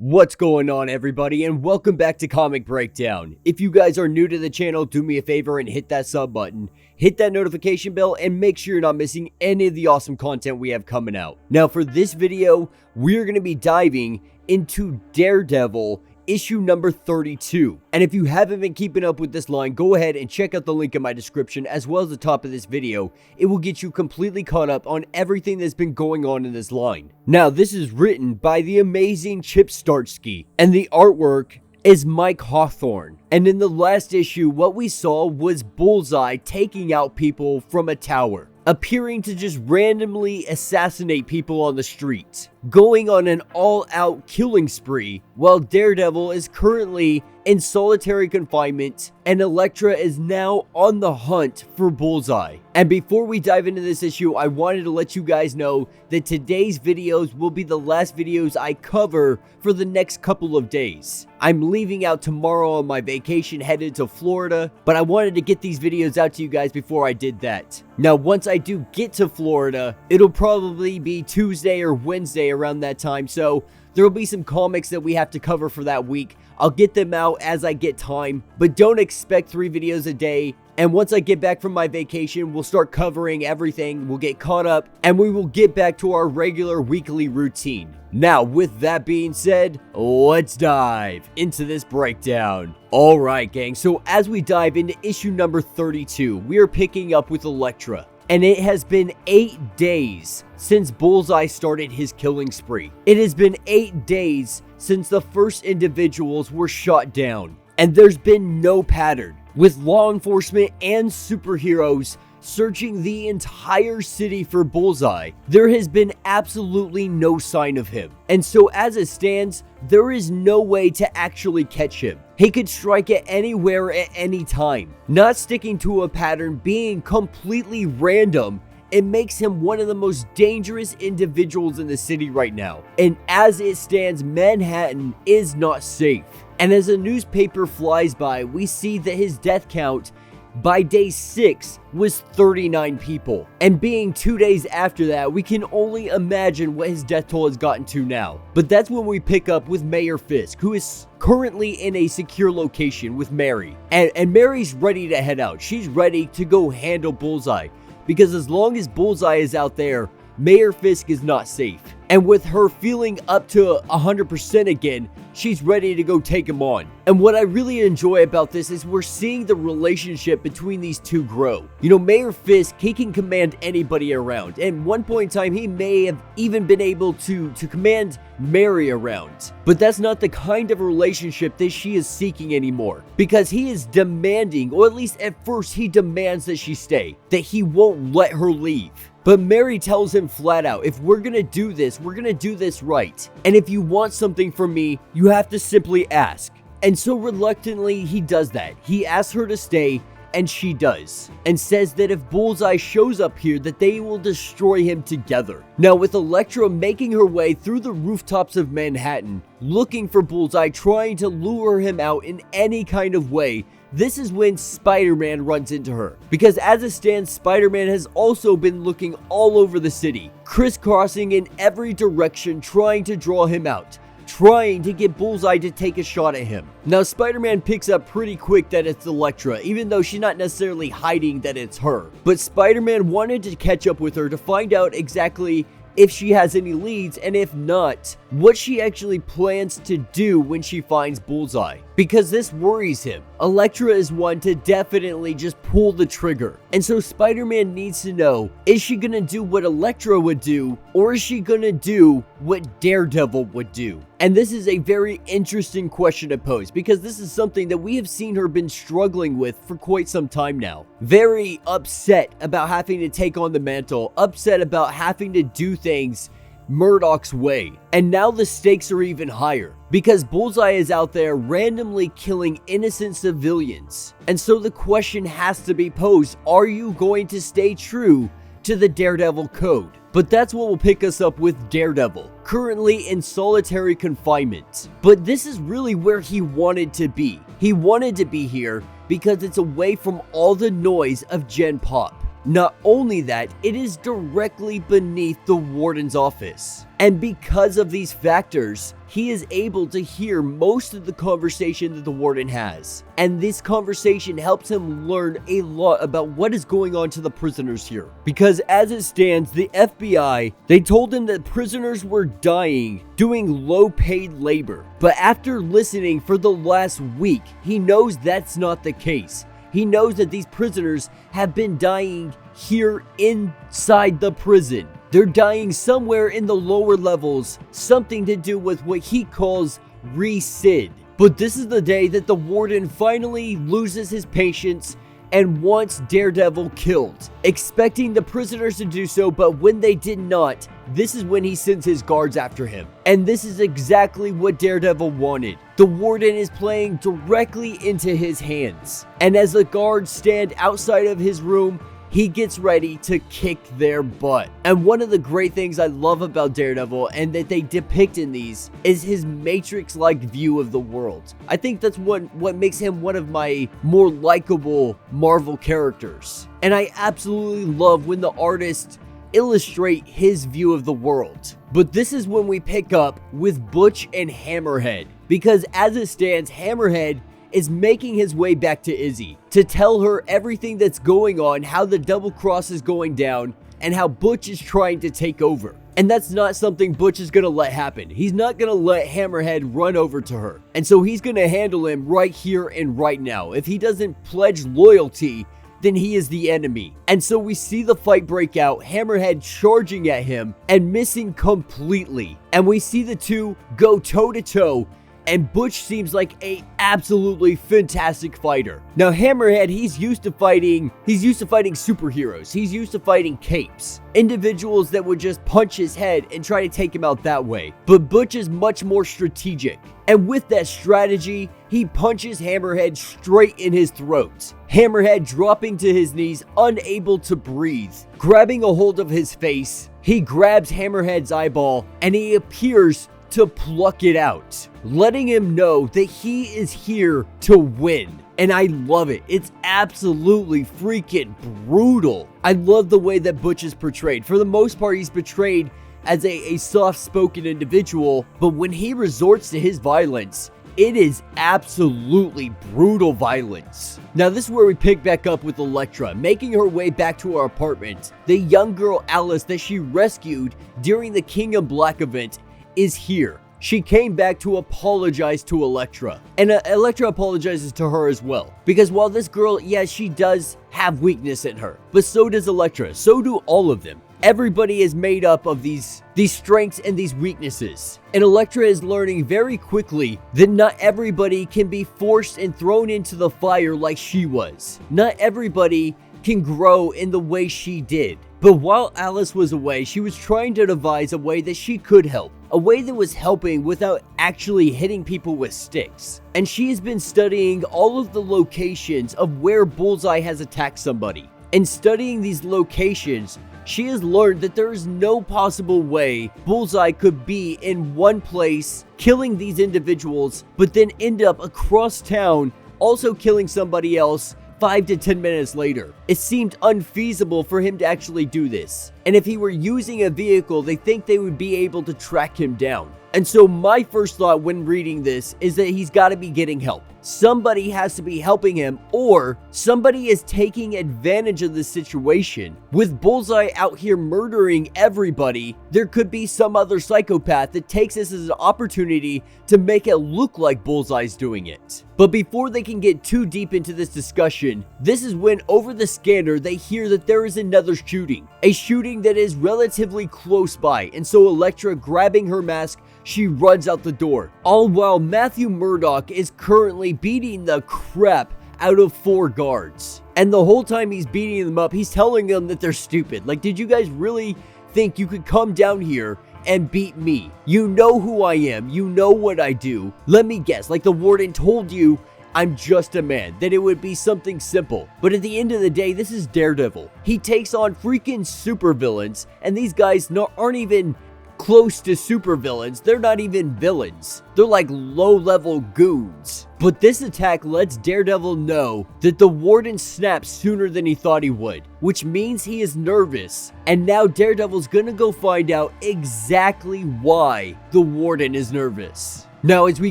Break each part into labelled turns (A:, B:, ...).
A: What's going on, everybody, and welcome back to Comic Breakdown. If you guys are new to the channel, do me a favor and hit that sub button, hit that notification bell, and make sure you're not missing any of the awesome content we have coming out. Now, for this video, we're going to be diving into Daredevil issue number 32. And if you haven't been keeping up with this line, go ahead and check out the link in my description as well as the top of this video. It will get you completely caught up on everything that's been going on in this line. Now, this is written by the amazing Zdarsky, and the artwork is Mike Hawthorne. And in the last issue, what we saw was Bullseye taking out people from a tower, appearing to just randomly assassinate people on the street, going on an all-out killing spree, while Daredevil is currently in solitary confinement and Elektra is now on the hunt for Bullseye. And before we dive into this issue, I wanted to let you guys know that today's videos will be the last videos I cover for the next couple of days. I'm leaving out tomorrow on my vacation headed to Florida, but I wanted to get these videos out to you guys before I did that. Now, once I do get to Florida, it'll probably be Tuesday or Wednesday around that time, so there will be some comics that we have to cover for that week. I'll get them out as I get time, but don't expect 3 videos a day. And once I get back from my vacation, we'll start covering everything, we'll get caught up, and we will get back to our regular weekly routine. Now, with that being said, let's dive into this breakdown. Alright, gang, so as we dive into issue number 32, we are picking up with Elektra. And it has been 8 days since Bullseye started his killing spree. It has been 8 days since the first individuals were shot down. And there's been no pattern, with law enforcement and superheroes searching the entire city for Bullseye. There has been absolutely no sign of him. And so as it stands, there is no way to actually catch him. He could strike at anywhere at any time. Not sticking to a pattern, being completely random, it makes him one of the most dangerous individuals in the city right now. And as it stands, Manhattan is not safe. And as a newspaper flies by, we see that his death count by day 6 was 39 people. And being 2 days after that, we can only imagine what his death toll has gotten to now. But that's when we pick up with Mayor FISK, who is currently in a secure location with Mary. And Mary's ready to head out. She's ready to go handle Bullseye. Because as long as Bullseye is out there, Mayor FISK is not safe. And with her feeling up to 100% again, she's ready to go take him on. And what I really enjoy about this is we're seeing the relationship between these two grow. You know, Mayor FISK, he can command anybody around. At one point in time, he may have even been able to command Mary around. But that's not the kind of relationship that she is seeking anymore. Because he is demanding, or at least at first he demands that she stay. That he won't let her leave. But Mary tells him flat out, if we're gonna do this, we're gonna do this right. And if you want something from me, you have to simply ask. And so reluctantly, he does that. He asks her to stay, and she does. And says that if Bullseye shows up here, that they will destroy him together. Now, with Elektra making her way through the rooftops of Manhattan, looking for Bullseye, trying to lure him out in any kind of way, this is when Spider-Man runs into her. Because as it stands, Spider-Man has also been looking all over the city, crisscrossing in every direction, trying to draw him out, trying to get Bullseye to take a shot at him. Now, Spider-Man picks up pretty quick that it's Elektra, even though she's not necessarily hiding that it's her. But Spider-Man wanted to catch up with her to find out exactly if she has any leads, and if not, what she actually plans to do when she finds Bullseye. Because this worries him. Elektra is one to definitely just pull the trigger. And so Spider-Man needs to know, is she gonna do what Elektra would do, or is she gonna do what Daredevil would do? And this is a very interesting question to pose, because this is something that we have seen her been struggling with for quite some time now. Very upset about having to take on the mantle, upset about having to do things MURDOCK's way. And now the stakes are even higher, because Bullseye is out there randomly killing innocent civilians. And so the question has to be posed, are you going to stay true to the Daredevil code? But that's what will pick us up with Daredevil, currently in solitary confinement. But this is really where he wanted to be. He wanted to be here because it's away from all the noise of Gen Pop. Not only that, it is directly beneath the warden's office. And because of these factors, he is able to hear most of the conversation that the warden has. And this conversation helps him learn a lot about what is going on to the prisoners here. Because as it stands, the FBI, they told him that prisoners were dying doing low-paid labor. But after listening for the last week, he knows that's not the case. He knows that these prisoners have been dying here inside the prison. They're dying somewhere in the lower levels, something to do with what he calls resid. But this is the day that the warden finally loses his patience and wants Daredevil killed, expecting the prisoners to do so, but when they did not, this is when he sends his guards after him. And this is exactly what Daredevil wanted. The warden is playing directly into his hands. And as the guards stand outside of his room, he gets ready to kick their butt. And one of the great things I love about Daredevil and that they depict in these is his Matrix-like view of the world. I think that's what makes him one of my more likable Marvel characters. And I absolutely love when the artists illustrate his view of the world. But this is when we pick up with Butch and Hammerhead. Because as it stands, Hammerhead is making his way back to Izzy to tell her everything that's going on, how the double cross is going down, and how Butch is trying to take over. And that's not something Butch is gonna let happen. He's not gonna let Hammerhead run over to her. And so he's gonna handle him right here and right now. If he doesn't pledge loyalty, then he is the enemy. And so we see the fight break out, Hammerhead charging at him and missing completely. And we see the two go toe to toe, and Butch seems like a absolutely fantastic fighter. Now Hammerhead, he's used to fighting superheroes. He's used to fighting capes. Individuals that would just punch his head and try to take him out that way. But Butch is much more strategic. And with that strategy, he punches Hammerhead straight in his throat. Hammerhead dropping to his knees, unable to breathe. Grabbing a hold of his face, he grabs Hammerhead's eyeball and he appears to pluck it out, letting him know that he is here to win. And I love it. It's absolutely freaking brutal. I love the way that Butch is portrayed. For the most part, he's portrayed as a soft-spoken individual, but when he resorts to his violence, it is absolutely brutal violence. Now this is where we pick back up with Elektra, making her way back to her apartment. The young girl Alice that she rescued during the King in Black event is here. She came back to apologize to Elektra. And Elektra apologizes to her as well. Because while this girl, yes, she does have weakness in her, but so does Elektra. So do all of them. Everybody is made up of these strengths and these weaknesses. And Elektra is learning very quickly that not everybody can be forced and thrown into the fire like she was. Not everybody can grow in the way she did. But while Alice was away, she was trying to devise a way that she could help. A way that was helping without actually hitting people with sticks. And she has been studying all of the locations of where Bullseye has attacked somebody. And studying these locations, she has learned that there is no possible way Bullseye could be in one place, killing these individuals, but then end up across town, also killing somebody else 5 to 10 minutes later. It seemed unfeasible for him to actually do this. And if he were using a vehicle, they think they would be able to track him down. And so my first thought when reading this is that he's got to be getting help. Somebody has to be helping him, or somebody is taking advantage of the situation. With Bullseye out here murdering everybody, there could be some other psychopath that takes this as an opportunity to make it look like Bullseye's doing it. But before they can get too deep into this discussion, this is when over the scanner they hear that there is another shooting. A shooting that is relatively close by, and so Elektra, grabbing her mask, she runs out the door. All while Matthew Murdock is currently beating the crap out of 4 guards. And the whole time he's beating them up, he's telling them that they're stupid. Like, did you guys really think you could come down here and beat me? You know who I am. You know what I do. Let me guess, like the warden told you, I'm just a man, that it would be something simple. But at the end of the day, this is Daredevil. He takes on freaking supervillains, and these guys aren't even close to supervillains. They're not even villains. They're like low-level goons. But this attack lets Daredevil know that the warden snapped sooner than he thought he would, which means he is nervous. And now Daredevil's gonna go find out exactly why the warden is nervous. Now, as we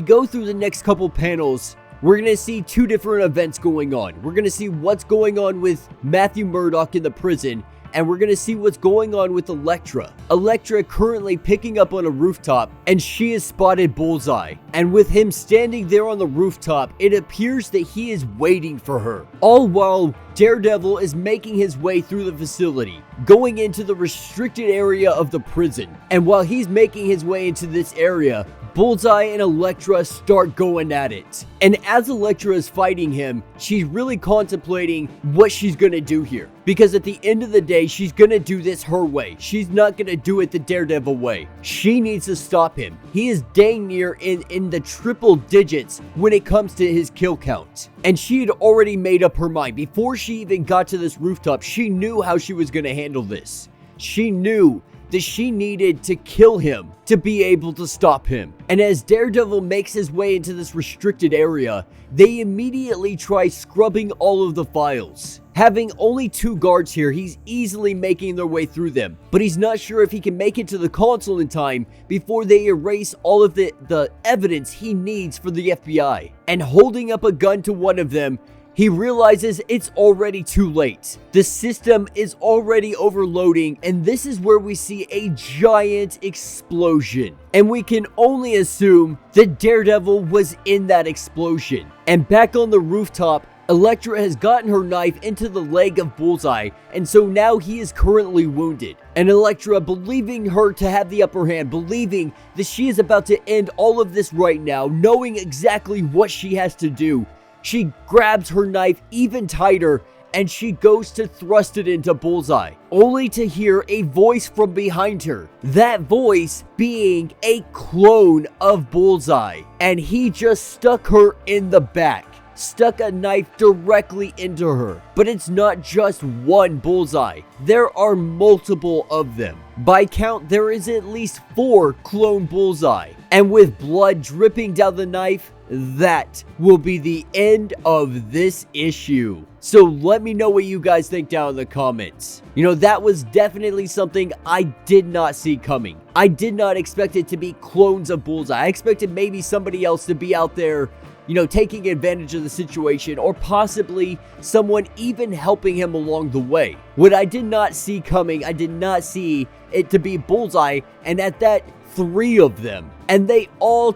A: go through the next couple panels, we're going to see two different events going on. We're going to see what's going on with Matthew Murdock in the prison, and we're going to see what's going on with Elektra. Elektra currently picking up on a rooftop, and she has spotted Bullseye. And with him standing there on the rooftop, it appears that he is waiting for her. All while Daredevil is making his way through the facility, going into the restricted area of the prison. And while he's making his way into this area, Bullseye and Elektra start going at it. And as Elektra is fighting him, she's really contemplating what she's gonna do here. Because at the end of the day, she's gonna do this her way. She's not gonna do it the Daredevil way. She needs to stop him. He is dang near in the triple digits when it comes to his kill count. And she had already made up her mind. Before she even got to this rooftop, she knew how she was gonna handle this. She knew that she needed to kill him to be able to stop him. And as Daredevil makes his way into this restricted area, they immediately try scrubbing all of the files. Having only 2 guards here, he's easily making their way through them, but he's not sure if he can make it to the console in time before they erase all of the evidence he needs for the FBI. And holding up a gun to one of them, he realizes it's already too late. The system is already overloading, and this is where we see a giant explosion. And we can only assume that Daredevil was in that explosion. And back on the rooftop, Elektra has gotten her knife into the leg of Bullseye, and so now he is currently wounded. And Elektra, believing her to have the upper hand, believing that she is about to end all of this right now, knowing exactly what she has to do, she grabs her knife even tighter and she goes to thrust it into Bullseye, only to hear a voice from behind her. That voice being a clone of Bullseye. And he just stuck her in the back. Stuck a knife directly into her. But it's not just one Bullseye. There are multiple of them. By count, there is at least 4 clone Bullseye. And with blood dripping down the knife, that will be the end of this issue. So let me know what you guys think down in the comments. You know, that was definitely something I did not see coming. I did not expect it to be clones of Bullseye. I expected maybe somebody else to be out there, you know, taking advantage of the situation, or possibly someone even helping him along the way. What I did not see coming, I did not see it to be Bullseye, and at that, 3 of them. And they all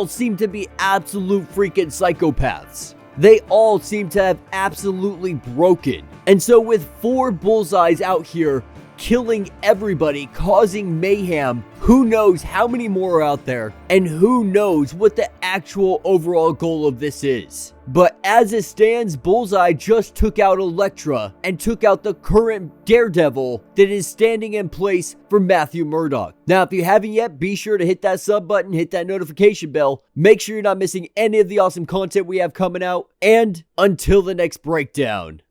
A: seem to be absolute freaking psychopaths. They all seem to have absolutely broken. And so with 4 Bullseyes out here killing everybody, causing mayhem, who knows how many more are out there, and who knows what the actual overall goal of this is. But as it stands, Bullseye just took out Elektra and took out the current Daredevil that is standing in place for Matthew Murdock. Now, if you haven't yet, be sure to hit that sub button, hit that notification bell, make sure you're not missing any of the awesome content we have coming out, and until the next breakdown.